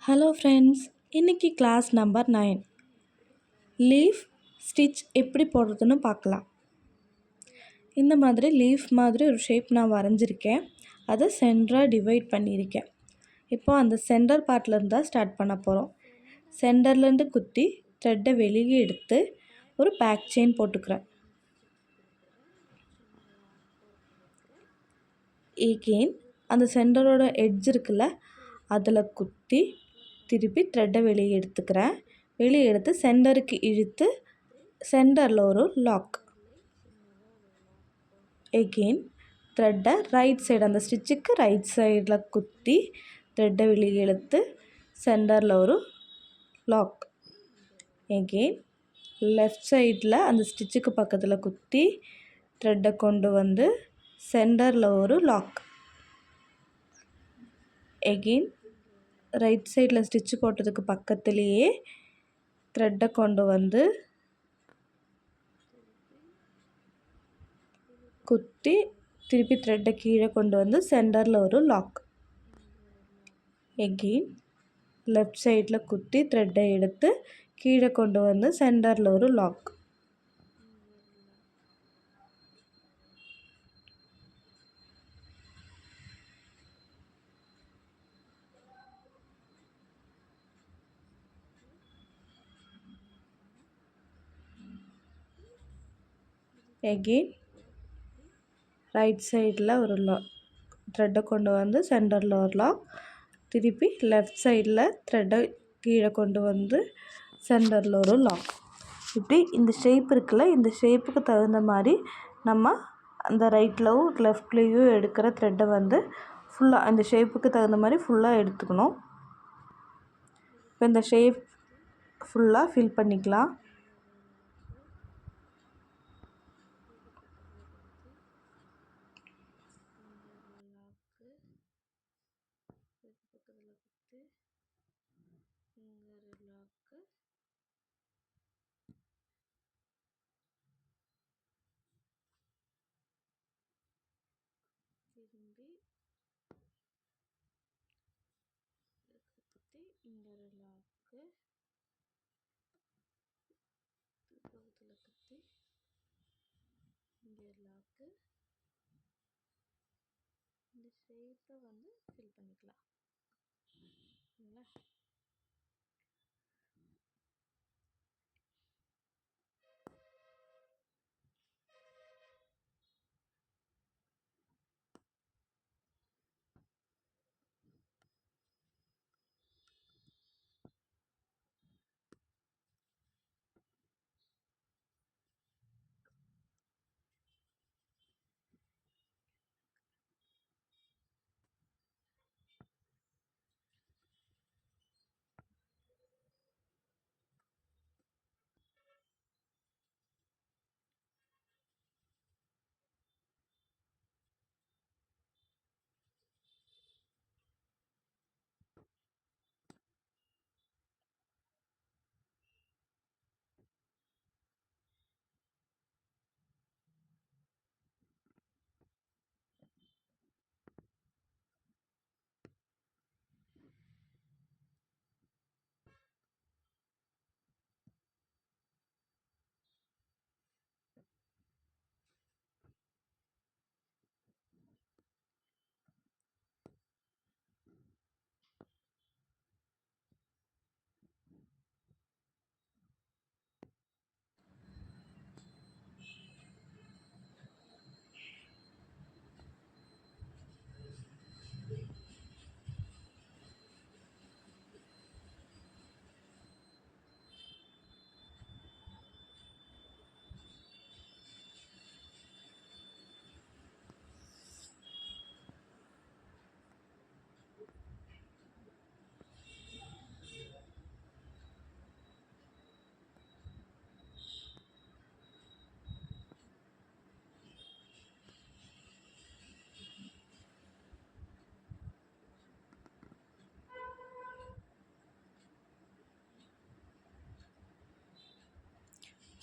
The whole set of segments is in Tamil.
ஹலோ ஃப்ரெண்ட்ஸ், இன்றைக்கி கிளாஸ் நம்பர் 9 லீஃப் ஸ்டிச் எப்படி போடுறதுன்னு பார்க்கலாம். இந்த மாதிரி லீஃப் மாதிரி ஒரு ஷேப் நான் வரைஞ்சிருக்கேன். அதை சென்டராக டிவைட் பண்ணியிருக்கேன். இப்போ அந்த சென்டர் பார்ட்லேருந்து தான் ஸ்டார்ட் பண்ண போகிறோம். சென்டர்லேருந்து குத்தி த்ரெட்டை வெளியே எடுத்து ஒரு பேக் செயின் போட்டுக்கிறேன். எகெயின் அந்த சென்டரோட எட்ஜ் இருக்குல்ல, அதில் குத்தி திருப்பி த்ரெட்டை வெளியே எடுத்துக்கிறேன். வெளியே எடுத்து சென்டருக்கு இழுத்து சென்டரில் ஒரு லாக். எகெயின் த்ரெட்டை ரைட் சைடு அந்த ஸ்டிச்சுக்கு ரைட் சைடில் குத்தி த்ரெட்டை வெளியே இழுத்து சென்டரில் ஒரு லாக். எகெயின் லெஃப்ட் சைடில் அந்த ஸ்டிச்சுக்கு பக்கத்தில் குத்தி த்ரெட்டை கொண்டு வந்து சென்டரில் ஒரு லாக். எகெயின் ரைட் சைடில் ஸ்டிச்சு போட்டதுக்கு பக்கத்துலேயே த்ரெட்டை கொண்டு வந்து குத்தி திருப்பி த்ரெட்டை கீழே கொண்டு வந்து சென்டரில் ஒரு லாக். எகெயின் லெஃப்ட் சைடில் குத்தி த்ரெட்டை எடுத்து கீழே கொண்டு வந்து சென்டரில் ஒரு லாக். எகெயின் ரைட் சைடில் ஒரு த்ரெட்டை கொண்டு வந்து சென்டரில் ஒரு லாக். திருப்பி லெஃப்ட் சைடில் த்ரெட்டை கீழே கொண்டு வந்து சென்டரில் ஒரு லாக். இப்படி இந்த ஷேப் இருக்குல்ல, இந்த ஷேப்புக்கு தகுந்த மாதிரி நம்ம அந்த ரைட்லேயும் லெஃப்ட்லேயும் எடுக்கிற த்ரெட்டை வந்து ஃபுல்லாக அந்த ஷேப்புக்கு தகுந்த மாதிரி ஃபுல்லாக எடுத்துக்கணும். இப்போ இந்த ஷேப் ஃபுல்லாக ஃபில் பண்ணிக்கலாம். திரும்பி குத்தி இங்கே ஒரு லாக்கு, பக்கத்தில் குத்தி இங்கே ஒரு லாக்கு. இந்த ஷேப்பை வந்து ஃபில் பண்ணிக்கலாம். சரிங்களா?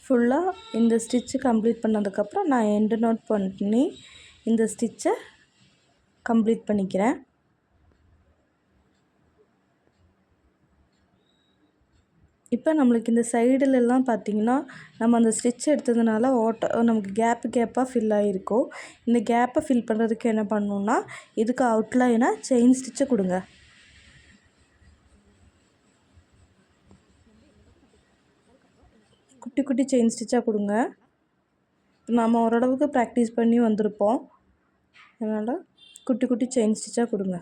ஃபுல்லாக இந்த ஸ்டிச்சு கம்ப்ளீட் பண்ணதுக்கப்புறம் நான் எண்டு நோட் பண்ணி இந்த ஸ்டிச்சை கம்ப்ளீட் பண்ணிக்கிறேன். இப்போ நம்மளுக்கு இந்த சைடுலலாம் பார்த்திங்கன்னா நம்ம அந்த ஸ்டிச் எடுத்ததுனால நமக்கு கேப்பாக ஃபில் ஆகிருக்கும். இந்த கேப்பை ஃபில் பண்ணுறதுக்கு என்ன பண்ணணுன்னா, இதுக்கு அவுட்லைனாக செயின் ஸ்டிச்சை கொடுங்க. குட்டி குட்டி செயின் ஸ்டிச்சாக கொடுங்க. நம்ம ஓரளவுக்கு ப்ராக்டிஸ் பண்ணி வந்திருப்போம், அதனால் குட்டி குட்டி செயின் ஸ்டிச்சாக கொடுங்க.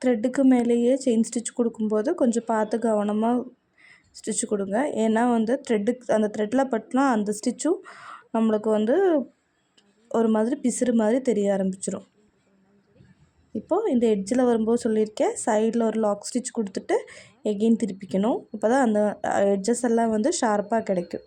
த்ரெட்டுக்கு மேலேயே செயின் ஸ்டிச் கொடுக்கும்போது கொஞ்சம் பார்த்து கவனமாக ஸ்டிச் கொடுங்க. ஏன்னா அந்த த்ரெட்டில் பட்டுனா அந்த ஸ்டிச்சும் நம்மளுக்கு ஒரு மாதிரி பிசுறு மாதிரி தெரிய ஆரம்பிச்சிடும். இப்போது இந்த எட்ஜில் வரும்போது சொல்லியிருக்கேன், சைடில் ஒரு லாக் ஸ்டிச் கொடுத்துட்டு எகெயின் திருப்பிக்கணும். அப்போ தான் அந்த எட்ஜஸ் எல்லாம் ஷார்ப்பாக கிடைக்கும்.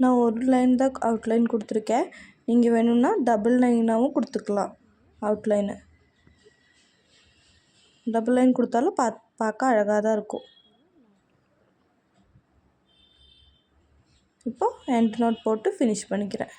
நான் ஒரு லைன் தான் அவுட்லைன் கொடுத்துருக்கேன். நீங்கள் வேணும்னா டபுள் லைனாகவும் கொடுத்துக்கலாம். அவுட்லைனு டபுள் லைன் கொடுத்தாலும் பார்க்க அழகாக தான் இருக்கும். இப்போது எண்ட் நோட் போட்டு ஃபினிஷ் பண்ணிக்கிறேன்.